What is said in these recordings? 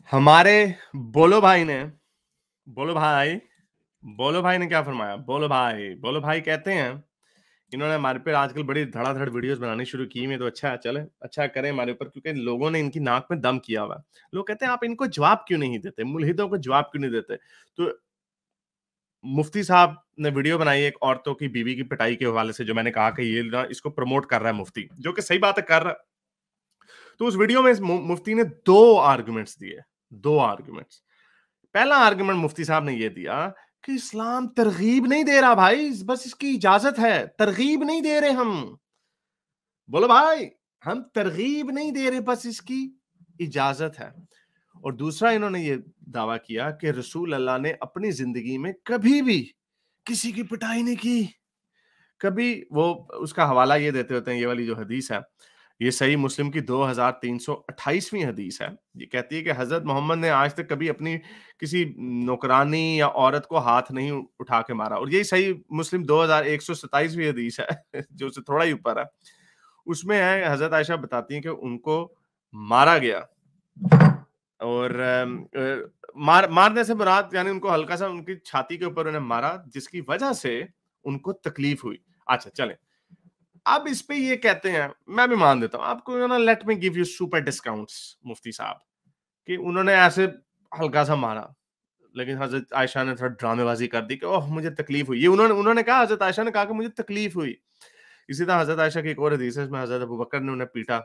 हमारे बोलो भाई ने बोलो भाई बोलो भाई ने क्या फरमाया? बोलो भाई कहते हैं, इन्होंने हमारे पे आजकल बड़ी धड़ाधड़ वीडियोस बनानी शुरू की हुई है, तो अच्छा है, चले अच्छा करें हमारे ऊपर, क्योंकि लोगों ने इनकी नाक में दम किया हुआ है। लोग कहते हैं आप इनको जवाब क्यों नहीं देते, मुल्हिदों को जवाब क्यों नहीं देते? तो मुफ्ती साहब ने वीडियो बनाई एक औरतों की बीवी की पिटाई के हवाले से, जो मैंने कहा कि ये ना इसको प्रमोट कर रहा है मुफ्ती, जो कि सही बात है, कर रहा है। तो उस वीडियो में इस मुफ्ती ने दो आर्गुमेंट्स दिए, दो आर्गुमेंट्स। पहला आर्गुमेंट मुफ्ती साहब ने यह दिया कि इस्लाम तरगीब नहीं दे रहा भाई, बस इसकी इजाजत है, तरगीब नहीं दे रहे हम। बोलो भाई, हम तरगीब नहीं दे रहे, बस इसकी इजाजत है। और दूसरा इन्होंने ये दावा किया कि रसूल अल्लाह ने अपनी जिंदगी में कभी भी किसी की पिटाई नहीं की। कभी वो उसका हवाला ये देते होते हैं, ये वाली जो हदीस है, ये सही मुस्लिम की 2328वीं हदीस है। ये कहती है कि हजरत मोहम्मद ने आज तक कभी अपनी किसी नौकरानी या औरत को हाथ नहीं उठा के मारा, और यही सही मुस्लिम 2127वीं हदीस है जो उससे थोड़ा ही ऊपर है। उसमें है, हजरत आयशा बताती हैं कि उनको मारा गया, और मारने से मुराद यानी उनको हल्का सा उनकी छाती के ऊपर उन्हें मारा, जिसकी वजह से उनको तकलीफ हुई। अच्छा चलें, अब इस पे ये कहते हैं, मैं भी मान देता हूँ आपको ना, let me give you super discounts मुफ्ती साहब, कि उन्होंने ऐसे हल्का सा मारा, लेकिन हजरत आयशा ने थोड़ा ड्रामेबाजी कर दी कि ओह मुझे तकलीफ हुई। ये उन्होंने उन्होंने कहा, हजरत आयशा ने कहा कि मुझे तकलीफ हुई। इसी तरह हजरत आयशा की एक और हदीस है, इसमें हजरत अबू बकर ने उन्हें पीटा,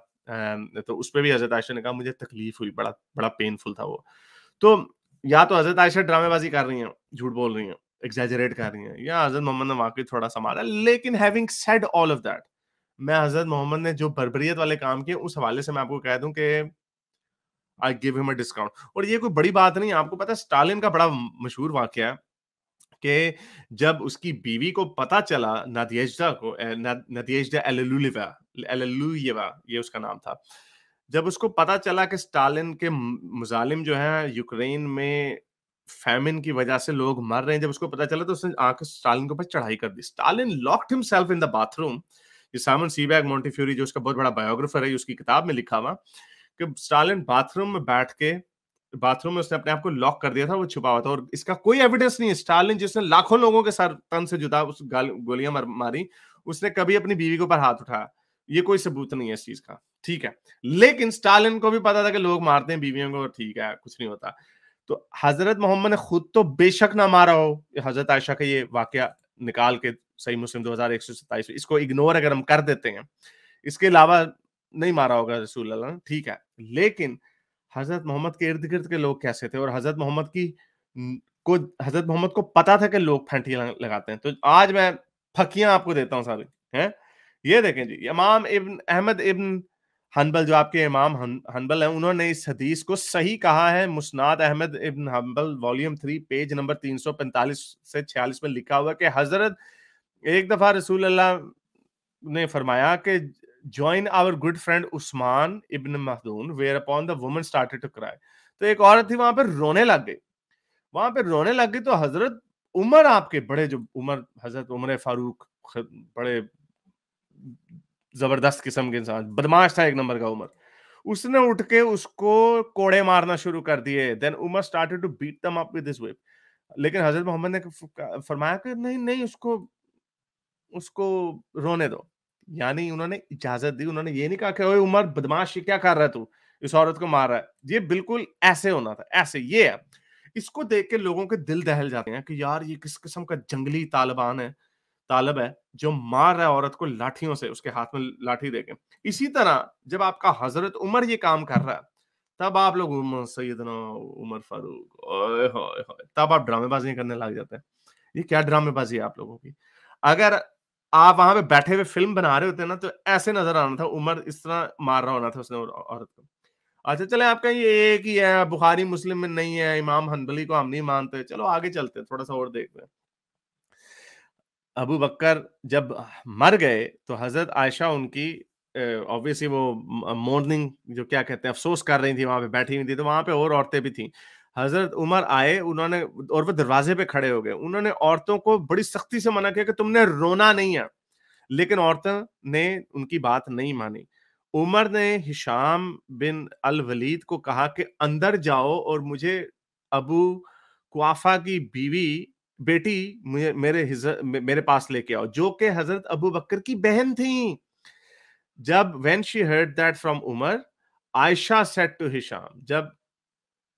तो उस पे भी हजरत आयशा ने कहा मुझे तकलीफ हुई, बड़ा बड़ा पेनफुल था वो। तो या तो हजरत आयशा ड्रामेबाजी कर रही हैं, झूठ बोल रही हैं, एग्जैजरेट कर रही हैं, या हजरत मोहम्मद ने वाकई थोड़ा सा मारा। लेकिन having said all of that, मैं हजरत मोहम्मद ने जो बर्बरियत वाले काम किए उस हवाले से मैं आपको कह दूं कि I give him a discount. और ये कोई बड़ी बात नहीं है, आपको पता है स्टालिन का बड़ा मशहूर वाकया है कि जब उसकी बीवी को पता चला, नादिएज्दा को, नादिएज्दा एलेलुयेवा ये उसका नाम था। जब उसको पता चला कि स्टालिन के मुजालिम जो हैं यूक्रेन में फैमिन की वजह से लोग मर रहे हैं, जब उसको पता चला तो उसने आके स्टालिन के ऊपर चढ़ाई कर दी। Stalin locked himself in the bathroom. ये साइमन सीबैक मॉन्टेफ्यूरी, जो उसका बहुत बड़ा बायोग्राफर है, उसकी किताब में लिखा हुआ कि स्टालिन बाथरूम में बैठ के, बाथरूम में उसने अपने आप को लॉक कर दिया था, वो छुपा हुआ था, और इसका कोई एविडेंस नहीं है। स्टालिन जिसने लाखों लोगों के सर तन से जुदा उस गोलियां मारी, उसने कभी अपनी बीवी के ऊपर हाथ उठाया, ये कोई सबूत नहीं है इस चीज का, ठीक है। लेकिन स्टालिन को भी पता था कि लोग मारते हैं बीवियों को, ठीक है, कुछ नहीं होता। तो हजरत मोहम्मद ने खुद तो बेशक ना मारा हो, हजरत आयशा का ये वाकया निकाल के सही मुस्लिम 2127, इसको इग्नोर अगर हम कर देते हैं, इसके अलावा नहीं मारा होगा रसूल अल्लाह ने, ठीक है। लेकिन हजरत मोहम्मद के इर्द गिर्द के लोग कैसे थे, और हजरत मोहम्मद को पता था कि लोग फैंटियां लगाते हैं। तो आज मैं फकियां आपको देता हूं सारी, हैं। ये देखें जी, इमाम इब्न अहमद इब्न हनबल, जो आपके इमाम हनबल हैं, उन्होंने इस हदीस को सही कहा है। मुस्नाद अहमद इब्न हनबल वॉल्यूम 3 पेज नंबर 345 से 46 में लिखा हुआ कि हजरत एक दफा रसूल अल्लाह ने फरमाया कि join our good friend Usman ibn Makhdoon whereupon the woman started to cry. तो एक औरत थी वहां पर रोने लग गई, वहां पे रोने लग गई, तो हजरत उमर, आपके बड़े जो उमर, हजरत उमर फारूक, बड़े जबरदस्त किस्म के इंसान, बदमाश था एक नंबर का उमर, उसने उठ के उसको कोड़े मारना शुरू कर दिए। Then Umar started to beat them up with his whip. लेकिन हजरत मोहम्मद ने फरमाया कि नहीं नहीं, उसको उसको रोने दो। यानी उन्होंने इजाजत दी, उन्होंने ये नहीं कहा कि ओए उमर बदमाश, ये क्या कर रहा है तू, इस औरत को मार रहा है। ये बिल्कुल ऐसे होना था, ऐसे ये है। इसको देख के लोगों के दिल दहल जाते हैं कि यार ये किस किस्म का जंगली तालिबान है, तालब है, जो मार रहा है औरत को लाठियों से, उसके हाथ में लाठी देके। इसी तरह जब आपका हजरत उमर ये काम कर रहा है, तब आप लोग उमर सैयदना उमर फारूक, ओए होए होए, तब आप ड्रामेबाजी करने लग जाते हैं। ये क्या ड्रामेबाजी है आप लोगों की? अगर आप वहां पे बैठे हुए फिल्म बना रहे होते ना, तो ऐसे नजर आना था, उमर इस तरह मार रहा होना था उसने औरत को। अच्छा चले, आपका ये एक ही है, बुखारी मुस्लिम में नहीं है, इमाम हनबली को हम नहीं मानते, चलो आगे चलते हैं, थोड़ा सा और देखते हैं। अबू बकर जब मर गए तो हजरत आयशा उनकी ऑब्वियसली वो मॉर्निंग जो क्या कहते हैं, अफसोस कर रही थी, वहां पे बैठी हुई थी, तो वहां पे और औरतें भी थी। हजरत उमर आए, उन्होंने, और वो दरवाजे पे खड़े हो गए, उन्होंने औरतों को बड़ी सख्ती से मना किया कि तुमने रोना नहीं है। लेकिन औरतों ने उनकी बात नहीं मानी। उमर ने हिशाम बिन अल वलीद को कहा कि अंदर जाओ और मुझे अबू कुआफा की बेटी मेरे पास लेके आओ, जो कि हजरत अबू बकर की बहन थी। जब when she heard that from Umar, Aisha said to Hisham, जब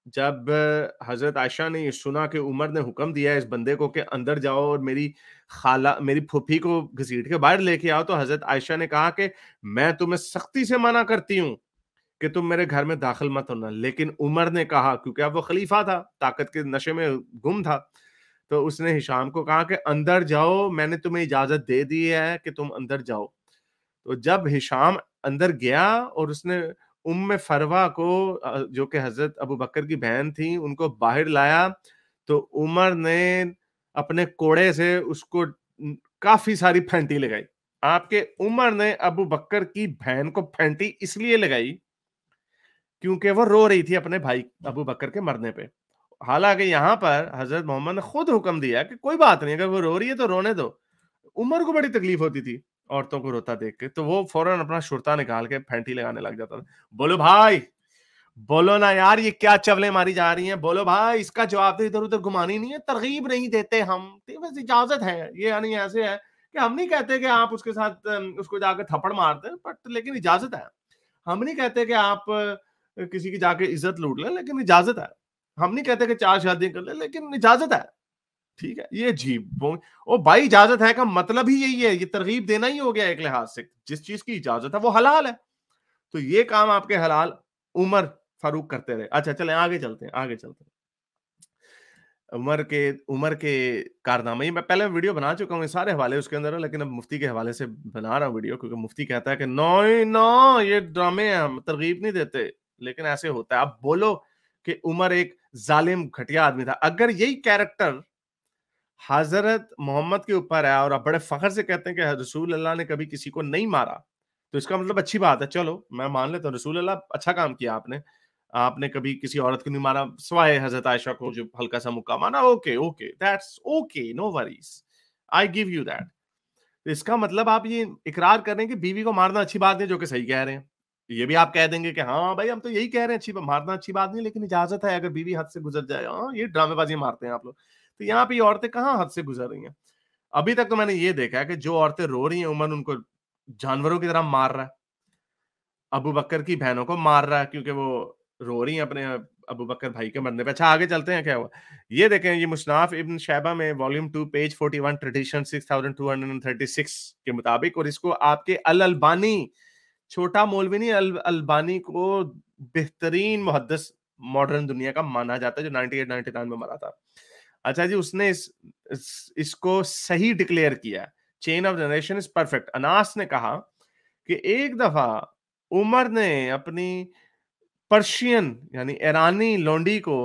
जब हजरत आयशा ने ये सुना कि उमर ने हुक्म दिया है इस बंदे को कि अंदर जाओ और मेरी फूफी को घसीट के बाहर लेके आओ, तो हजरत आयशा ने कहा कि मैं तुम्हें सख्ती से मना करती हूँ कि तुम मेरे घर में दाखिल मत होना। लेकिन उमर ने कहा, क्योंकि अब वो खलीफा था, ताकत के नशे में गुम था, तो उसने हिशाम को कहा कि अंदर जाओ, मैंने तुम्हें इजाजत दे दी है कि तुम अंदर जाओ। तो जब हिशाम अंदर गया और उसने उम्मे फरवा को जो कि हजरत अबू बकर की बहन थी, उनको बाहर लाया, तो उमर ने अपने कोड़े से उसको काफी सारी फेंटी लगाई। आपके उमर ने अबू बकर की बहन को फेंटी इसलिए लगाई क्योंकि वो रो रही थी अपने भाई अबू बकर के मरने पे। हालांकि यहाँ पर हजरत मोहम्मद ने खुद हुक्म दिया कि कोई बात नहीं, अगर वो रो रही है तो रोने दो। उमर को बड़ी तकलीफ होती थी औरतों को रोता देख के, तो वो फौरन अपना शुरता निकाल के फैंटी लगाने लग जाता था। बोलो भाई, बोलो ना यार, ये क्या चवलें मारी जा रही हैं, बोलो भाई, इसका जवाब तो इधर उधर घुमानी नहीं है, तरगीब नहीं देते हम, तो बस इजाजत है। ये यानी ऐसे है कि हम नहीं कहते कि आप उसके साथ उसको जाकर थप्पड़ मार दें, बट लेकिन इजाजत है। हम नहीं कहते कि आप किसी की जाके इज्जत लूट लें, लेकिन इजाजत है। हम नहीं कहते कि 4 शादियां कर लें, लेकिन इजाजत है। ठीक है, ये अजीब ओ भाई, इजाजत है का मतलब ही यही है, ये तरगीब देना ही हो गया एक लिहाज से। जिस चीज की इजाजत है वो हलाल है, तो ये काम आपके हलाल उमर फारूक करते रहे। अच्छा चलें आगे चलते हैं, आगे चलते हैं। उमर के कारनामे, मैं पहले वीडियो बना चुका हूँ, ये सारे हवाले उसके अंदर है, लेकिन अब मुफ्ती के हवाले से बना रहा हूँ वीडियो, क्योंकि मुफ्ती कहता है कि नो नो, ये ड्रामे हैं, हम तरगीब नहीं देते, लेकिन ऐसे होता है। अब बोलो कि उमर एक जालिम घटिया आदमी था, अगर यही कैरेक्टर हजरत मोहम्मद के ऊपर है और आप बड़े फख्र से कहते हैं कि रसूल अल्लाह ने कभी किसी को नहीं मारा, तो इसका मतलब अच्छी बात है। चलो मैं मान लेता हूँ, रसूल अल्लाह अच्छा काम किया आपने, आपने कभी किसी औरत को नहीं मारा, सिवाय हजरत आयशा को जो हल्का सा मुक्का मारा। Okay okay, that's okay, no worries, I give you that. इसका मतलब आप ये इकरार कर रहे हैं कि बीवी को मारना अच्छी बात नहीं, जो कि सही कह रहे हैं। ये भी आप कह देंगे कि हाँ भाई, हम तो यही कह रहे हैं, मारना अच्छी बात नहीं, लेकिन इजाजत है अगर बीवी हद से गुजर जाए। हाँ, ये ड्रामेबाजी मारते हैं आप लोग। तो यहाँ पे ये औरतें कहाँ हद से गुजर रही हैं? अभी तक तो मैंने ये देखा है कि जो औरतें रो रही हैं, उमर उनको जानवरों की तरह मार रहा है। अबू बकर की बहनों को मार रहा है क्योंकि वो रो रही हैं अपने अबू बकर भाई के मरने पे। अच्छा आगे चलते हैं, क्या हुआ ये देखें। ये मुस्नाफ इब्न शैबा में वॉल्यूम 2 पेज 41 ट्रेडिशन 6236 के मुताबिक, और इसको आपके अल अलबानी, छोटा मौलवी नहीं, अल अलबानी को बेहतरीन मुहद्दिस मॉडर्न दुनिया का माना जाता है, जो 98-99 में मरा था। अच्छा जी, उसने इसको सही डिक्लेयर किया। Chain of generation is perfect. Anas ने कहा कि एक दफा उमर ने अपनी पर्शियन यानी ईरानी लौंडी को,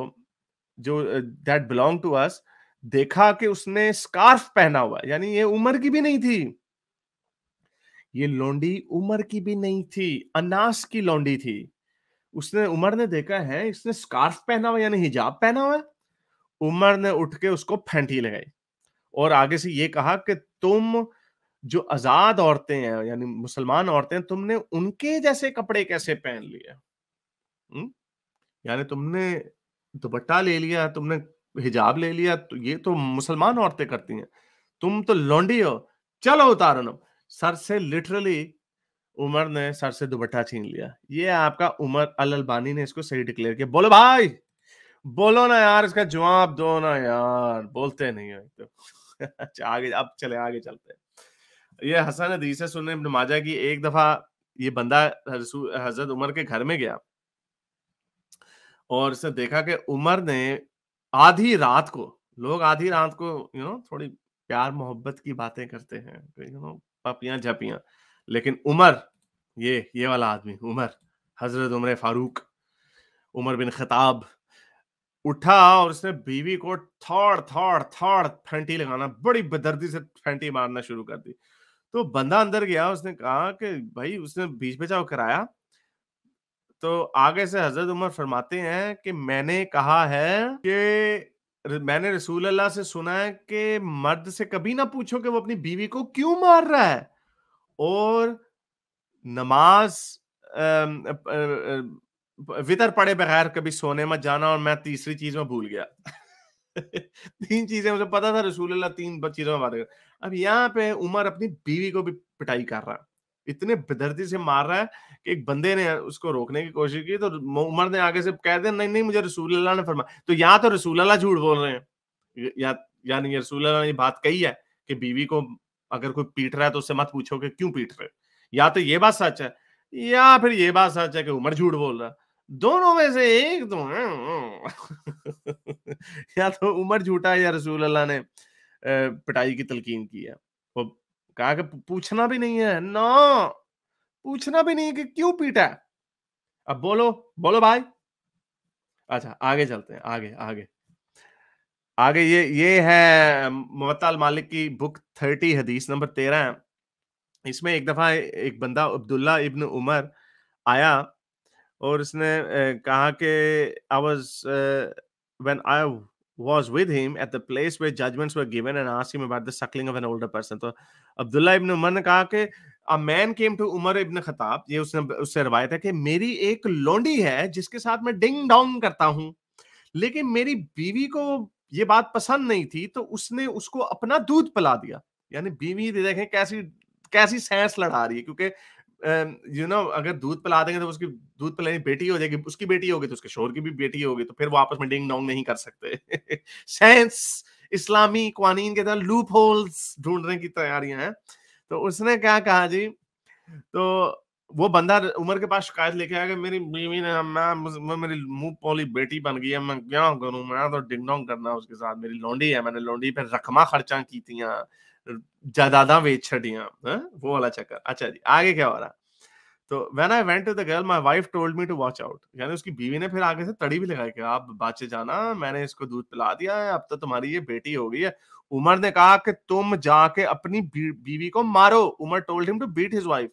जो दैट बिलोंग टू अस, देखा कि उसने स्कार्फ पहना हुआ, यानी ये उमर की भी नहीं थी, ये लौंडी उमर की भी नहीं थी, अनास की लौंडी थी। उसने उमर ने देखा है इसने स्कार्फ पहना हुआ यानी हिजाब पहना हुआ है। उमर ने उठ के उसको फेंटी लगाई और आगे से ये कहा कि तुम जो आजाद औरतें हैं यानी मुसलमान औरतें, तुमने उनके जैसे कपड़े कैसे पहन लिए? हम्म? यानी तुमने दुपट्टा ले लिया, तुमने हिजाब ले लिया, तो ये तो मुसलमान औरतें करती हैं, तुम तो लौंडी हो, चलो उतारो ना। सर से लिटरली उमर ने सर से दुपट्टा छीन लिया। ये आपका उमर अल अलबानी ने इसको सही डिक्लेयर किया। बोलो भाई, बोलो ना यार, इसका जवाब दो ना यार, बोलते नहीं है तो। अच्छा आगे, अब चले आगे चलते हैं। ये हसन हदीस है सुन्नत इब्न माजा की। एक दफा ये बंदा हजरत उमर के घर में गया और उसने देखा कि उमर ने आधी रात को, लोग आधी रात को थोड़ी प्यार मोहब्बत की बातें करते हैं, पपियां झपियां, लेकिन उमर, ये वाला आदमी उमर, हजरत उमर फारूक, उमर बिन खताब, उठा और उसने बीवी को थोड़ थोड़ थोड़ फेंटी लगाना, बड़ी बेदर्दी से फेंटी मारना शुरू कर दी। तो बंदा अंदर गया, उसने कहा कि भाई, उसने बीच बचाव कराया, तो आगे से हजरत उमर फरमाते हैं कि मैंने कहा है कि मैंने रसूल अल्लाह से सुना है कि मर्द से कभी ना पूछो कि वो अपनी बीवी को क्यों मार रहा है, और नमाज वितर पड़े बगैर कभी सोने मत जाना, और मैं तीसरी चीज में भूल गया। 3 चीजें मुझे पता था, रसूलुल्लाह 3 चीजों में बात कर। अब यहाँ पे उमर अपनी बीवी को भी पिटाई कर रहा है, इतने बेदर्दी से मार रहा है कि एक बंदे ने उसको रोकने की कोशिश की, तो उमर ने आगे से कह दिया, नहीं नहीं मुझे रसूलुल्लाह ने फरमाया। तो यहाँ तो रसूलुल्लाह झूठ बोल रहे हैं, या यानी ये रसूलुल्लाह ने ये बात कही है कि बीवी को अगर कोई पीट रहा है तो उससे मत पूछो कि क्यों पीट रहे हो। या तो ये बात सच है, या फिर ये बात सच है कि उमर झूठ बोल रहा है। दोनों में से एक तो है। या तो उमर झूठा है या रसूल अल्लाह ने पिटाई की तलकीन की है। वो कहा कि पूछना भी नहीं है ना, पूछना भी नहीं है कि क्यों पीटा है। अब बोलो बोलो भाई। अच्छा आगे चलते हैं, आगे आगे आगे। ये है मुवत्ता अल मालिक की बुक 30 हदीस नंबर 13 है। इसमें एक दफा एक बंदा अब्दुल्ला इब्न उमर आया और उसने कहा कि I was when I was with him at the place where judgments were given and asked him about the suckling of an older person. तो अब्दुल्ला इब्न उमर ने कहा कि a man came to Umar ibn Khattab, ये उसने उससे रवायत है कि मेरी एक लौंडी है जिसके साथ मैं डिंग डोंग करता हूँ, लेकिन मेरी बीवी को ये बात पसंद नहीं थी तो उसने उसको अपना दूध पिला दिया। यानी बीवी देखें कैसी कैसी सेंस लड़ा रही है, क्योंकि अगर दूध पिला देंगे तो उसकी दूध पिलानी बेटी हो जाएगी, उसकी बेटी होगी तो उसके शोहर की भी बेटी होगी, तो फिर वो आपस में डिंग डोंग नहीं कर सकते। सेंस इस्लामी कानून के तहत लूप होल्स ढूंढने की तैयारियां हैं। तो उसने क्या कहा जी, तो वो बंदा उमर के पास शिकायत लेके आया कि मेरी बीवी ने मेरी मुंह पोली बेटी बन गई है, मैं क्या करूं, मैं तो डिंग डोंग करना उसके साथ, मेरी लौंडी है, मैंने लौंडी पे रकमा खर्चा की थी, जायदादा बेच छड़ियां, वो वाला चक्कर। अच्छा जी आगे क्या हो रहा है। तो when I went to the girl my wife told me to watch out, यानी उसकी बीवी ने फिर आगे से तड़ी भी लगाई कि आप बाचे जाना, मैंने इसको दूध पिला दिया है, अब तो तुम्हारी ये बेटी हो गई है। उमर ने कहा कि तुम जाके अपनी बीवी को मारो। Umar told him to beat his wife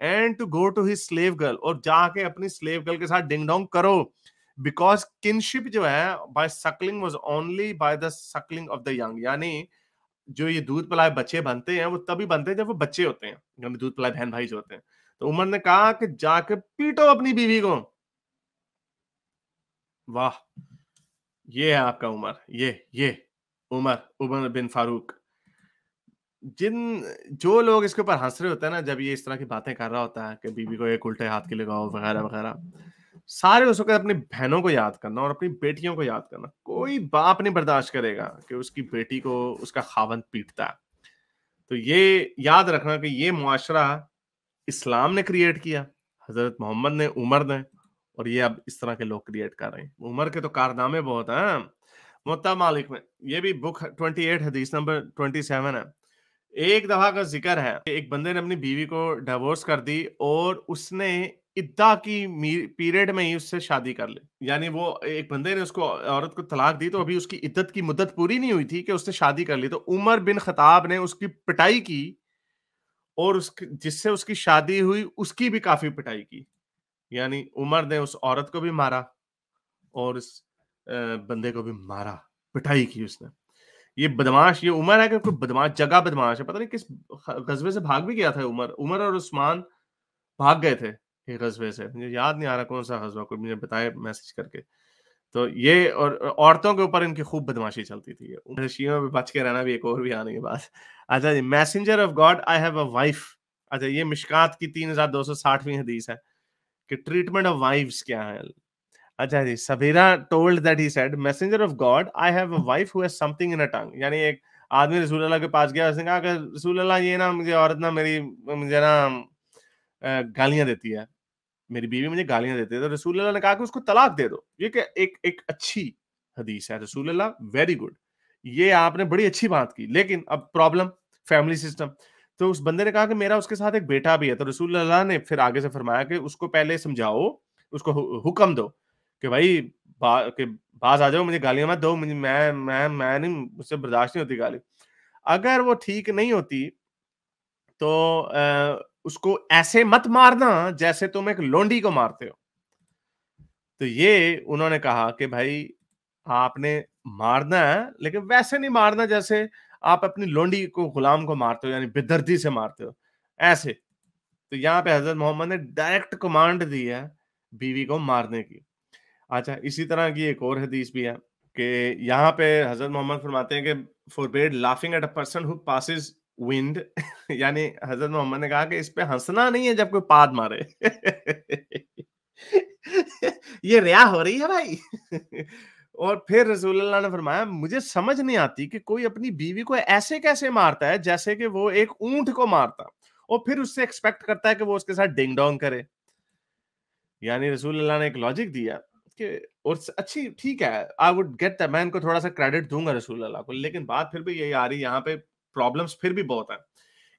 and to go to his slave girl, और जाके अपनी स्लेव गर्ल के साथ डिंग डोंग करो, बिकॉज किनशिप जो है by suckling was only by the suckling of the young, यानी जो ये दूध पिलाए बच्चे बनते हैं वो तभी बनते हैं जब वो बच्चे होते हैं, यानी दूध पिलाए बहन भाई जो होते हैं। तो उमर ने कहा कि जाके पीटो अपनी बीवी को। वाह, ये है आपका उमर, ये उमर उमर बिन फारूक। जिन जो लोग इसके ऊपर हंस रहे होते हैं ना, जब ये इस तरह की बातें कर रहा होता है कि बीवी को एक उल्टे हाथ के लगाओ वगैरह वगैरह, सारे उस वक्त अपनी बहनों को याद करना और अपनी बेटियों को याद करना। कोई बाप नहीं बर्दाश्त करेगा कि उसकी बेटी को उसका खावंद पीटता है। तो ये याद रखना कि ये मुआशरा इस्लाम ने क्रिएट किया, हजरत मोहम्मद ने, उमर ने, और ये अब इस तरह के लोग क्रिएट कर रहे हैं। उमर के तो कारनामे बहुत हैं। मुवत्ता मालिक में ये भी बुक 28 हदीस नंबर 27 है। एक दफा का जिक्र है, एक बंदे ने अपनी बीवी को डिवोर्स कर दी और उसने इद्दा की पीरियड में ही उससे शादी कर ली। यानी वो एक बंदे ने उसको औरत को तलाक दी तो अभी उसकी इद्दत की मुद्दत पूरी नहीं हुई थी कि उसने शादी कर ली। तो उमर बिन खत्ताब ने उसकी पिटाई की और जिससे उसकी शादी हुई उसकी भी काफी पिटाई की। यानी उमर ने उस औरत को भी मारा और उस बंदे को भी मारा, पिटाई की उसने। ये बदमाश, ये उमर है कि कोई बदमाश, जगह बदमाश है, पता नहीं किस गजबे से भाग भी गया था उमर। उमर और उस्मान भाग गए थे एक गजबे से, मुझे याद नहीं आ रहा कौन सा गजबा, कोई मुझे बताए मैसेज करके। तो ये, और औरतों के ऊपर इनकी खूब बदमाशी चलती थी। ये शियों में बच के रहना भी एक और भी आने की बात। अच्छा जी, messenger of God I have a wife. अच्छा, ये मिशकात की 3260वीं हदीस है कि ट्रीटमेंट ऑफ वाइफ्स क्या है। अच्छा जी, Sabira told that he said messenger of God I have a wife who has something in a tongue. यानी एक आदमी रसूल अल्लाह के पास गया, उसने कहा कि रसूल अल्लाह ये ना मुझे औरत ना मेरी मुझे ना गालियां देती है, मेरी बीवी मुझे गालियां देती है। तो रसूल अल्लाह ने कहा कि उसको तलाक दे दो। ये क्या एक एक अच्छी हदीस है, रसूल अल्लाह वेरी गुड, ये आपने बड़ी अच्छी बात की। लेकिन अब प्रॉब्लम फैमिली सिस्टम। तो उस बंदे ने कहा कि मेरा उसके साथ एक बेटा भी है। तो रसूल अल्लाह ने फिर आगे से फरमाया कि उसको पहले समझाओ, उसको हुक्म दो कि भाई के पास आ जाओ, मुझे गालियां मत दो, मुझे मैं नहीं, मुझसे बर्दाश्त नहीं होती गाली। अगर वो ठीक नहीं होती तो उसको ऐसे मत मारना जैसे तुम एक लोंडी को मारते हो। तो ये उन्होंने कहा कि भाई आपने मारना है लेकिन वैसे नहीं मारना जैसे आप अपनी लोंडी को, गुलाम को मारते हो, यानी बेदर्दी से मारते हो, ऐसे। تو یہاں پہ حضرت محمد نے ڈائریکٹ کمانڈ دی ہے بیوی کو مارنے کی. اچھا اسی طرح کی ایک اور حدیث بھی ہے کہ یہاں پہ حضرت محمد فرماتے ہیں کہ forbade laughing at a person who passes wind یعنی حضرت محمد نے کہا کہ اس پہ ہنسنا نہیں ہے جب کوئی پاد مارے. یہ ریا ہو رہی ہے بھائی. اور پھر رسول اللہ نے فرمایا مجھے سمجھ نہیں آتی کہ کوئی اپنی بیوی کو ایسے کیسے مارتا ہے جیسے کہ وہ ایک اونٹ کو مارتا اور پھر اس سے ایکسپیکٹ کرتا ہے کہ وہ اس کے ساتھ ڈنگ ڈونگ کرے. یعنی رسول اللہ نے ایک لاجک دیا کہ اور اچھی ٹھیک ہے I would get that, میں ان کو تھوڑا سا کریڈٹ دوں گا رسول اللہ کو, لیکن بات پھر بھی یہی آ رہی یہاں پہ پرابلمس پھر بھی بہت ہیں.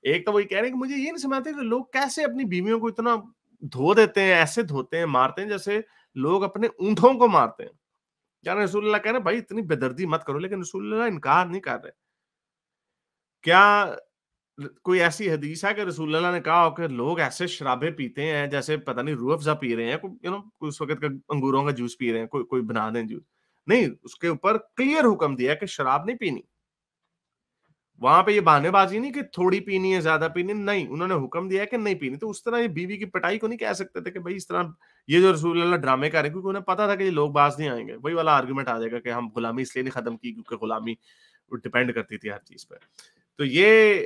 ایک تو وہی کہہ رہے ہیں کہ مجھے یہ نہیں سمجھتے کہ لوگ کیسے اپنی بیویوں کو اتنا دھو دیتے ہیں, ایسے دھوتے ہیں, مارتے ہیں جیسے لوگ اپنے اونٹوں کو مارتے ہیں. یعنی رسول اللہ کہہ رہے ہیں بھائی اتنی بے دردی مت کرو, لیکن رسول اللہ انکار نہیں کر رہے. کیا کوئی ایسی حدیث ہے کہ رسول اللہ نے کہا ہو کہ لوگ ایسے شرابیں پیتے ہیں جیسے پتہ نہیں روح افزا پی رہے ہیں, کوئی اس وقت کا انگوروں کا جوس پی رہے ہیں, کوئی بنا دیں جوس. نہیں, اس کے اوپر کلیئر حکم دیا کہ شراب نہیں پینی. وہاں پہ یہ بہانے بازی نہیں کہ تھوڑی پینی ہے زیادہ پینی, نہیں, انہوں نے حکم دیا کہ نہیں پینی. تو اس طرح یہ بیوی کی پٹائی کو نہیں کہہ سکتے تھے کہ بھائی اس طرح یہ جو رسول اللہ ڈرامے کر رہے ہیں, کیونکہ انہیں پتا تھا کہ یہ لوگ باز نہیں آئیں گے. وہی والا آرگومنٹ آ جائے گا کہ ہم غلامی اس لیے نہیں ختم کی کیونکہ غلامی ڈپینڈ کرتی تھی ہر چیز پہ. تو یہ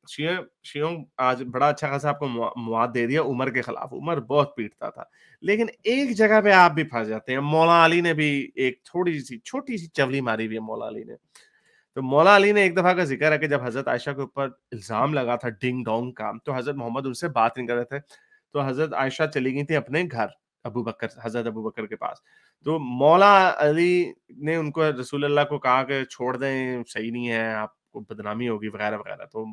شیعوں آج بڑا اچھا خاصا آپ کو مواد دے دیا عمر کے خلاف. عمر بہت پیٹتا تھا, لیکن ایک جگہ پہ آپ بھی پھنس جاتے ہیں. مولا علی نے بھی ایک تھوڑی سی چھوٹی سی چولی ماری ہوئی ہے مولا علی نے. تو مولا علی نے ایک دفعہ کا ذکر ہے کہ جب حضرت عائشہ کے اوپر الزام لگا تھا ڈنگ ڈونگ کا, تو حضرت محمد ان سے بات نہیں کر رہے تھے. تو حضرت عائشہ چلی گئی تھی اپنے گھر حضرت ابو بکر کے پاس. تو مولا علی نے ان کو رسول اللہ کو کہا کہ چھوڑ دیں, صحیح نہیں ہے, آپ کو بدنامی ہوگی وغیرہ وغیرہ. تو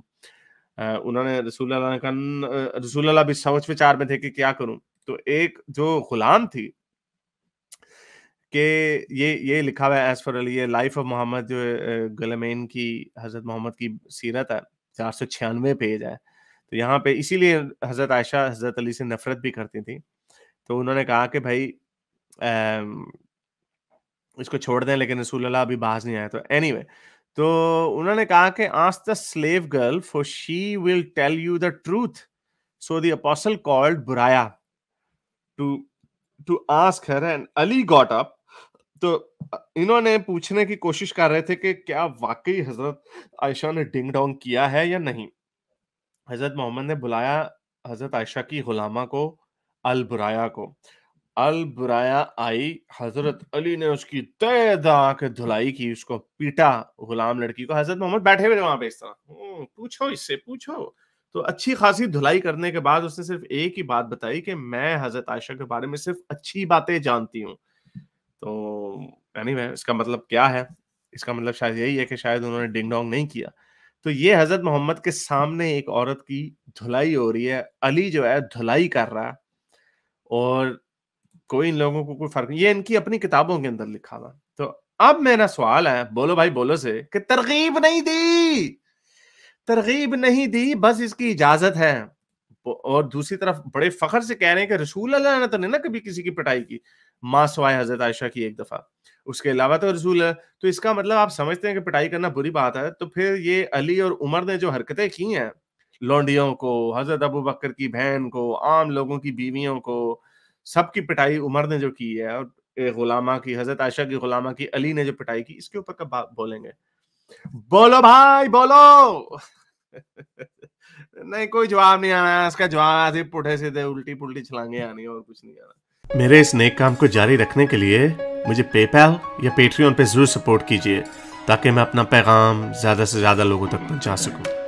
انہوں نے رسول اللہ نے کہا, رسول اللہ بھی سوچ وچار میں تھے کہ کیا کروں. تو ایک جو غلام تھی کہ یہ لکھا ہوا ہے as far Ali life of Muhammad, جو گلمین کی حضرت محمد کی سیرت ہے, 496 پیج ہے. تو یہاں پہ اسی لیے حضرت عائشہ حضرت علی سے نفرت بھی کرتی تھی. تو انہوں نے کہا کہ بھائی اس کو چھوڑ دیں, لیکن رسول اللہ ابھی باز نہیں آئے. تو اینی وے, تو انہوں نے کہا کہ ask the slave girl for she will tell you the truth. So the apostle called Barira to ask her and Ali got up. تو انہوں نے پوچھنے کی کوشش کر رہے تھے کہ کیا واقعی حضرت عائشہ نے ڈنگ ڈونگ کیا ہے یا نہیں. حضرت محمد نے بلایا حضرت عائشہ کی غلامہ کو, البرایا کو. البرایا آئی, حضرت علی نے اس کی تہ دہا کے دھلائی کی, اس کو پیٹا غلام لڑکی کو. حضرت محمد بیٹھے ہوئے وہاں پہ اس طرح, پوچھو اس سے پوچھو. تو اچھی خاصی دھلائی کرنے کے بعد اس نے صرف ایک ہی بات بتائی کہ میں حضرت عائشہ کے بارے میں صرف اچھی باتیں جانتی ہوں. تو یعنی اس کا مطلب کیا ہے, اس کا مطلب شاید یہی ہے کہ شاید انہوں نے ڈنگ ڈونگ نہیں کیا. تو یہ حضرت محمد کے سامنے ایک عورت کی دھلائی ہو رہی ہے, علی جو ہے دھلائی کر رہا ہے, اور کوئی ان لوگوں کو کوئی فرق نہیں. یہ ان کی اپنی کتابوں کے اندر لکھا ہوا. تو اب میرا سوال ہے بولو بھائی بولو سے کہ ترغیب نہیں دی, بس اس کی اجازت ہے. اور دوسری طرف بڑے فخر سے کہہ رہے ہیں کہ رسول اللہ نے تو نہیں نا کبھی کسی کی پٹائی کی, ماں سوائے حضرت عائشہ کی ایک دفعہ, اس کے علاوہ تو رسول اللہ. تو اس کا مطلب آپ سمجھتے ہیں کہ پٹائی کرنا بری بات ہے. تو پھر یہ علی اور عمر نے جو حرکتیں کی ہیں لونڈیوں کو, حضرت ابو بکر کی بہن کو, عام لوگوں کی بیویوں کو, سب کی پٹائی عمر نے جو کی ہے, اور غلامہ کی, حضرت عائشہ کی غلامہ کی علی نے جو پٹائی کی, اس کے اوپر کب بولیں گے؟ بولو بھائی بولو. نہیں, کوئی جواب نہیں آنا. اس کا جواب ایسے پٹھے سیدھے الٹی پلٹی چھلانگیں آنی, اور کچھ نہیں آنا. میرے اس نیک کام کو جاری رکھنے کے لیے مجھے پے پیل یا پیٹریون پہ ضرور سپورٹ کیجیے, تاکہ میں اپنا پیغام زیادہ سے زیادہ لوگوں تک پہنچا سکوں.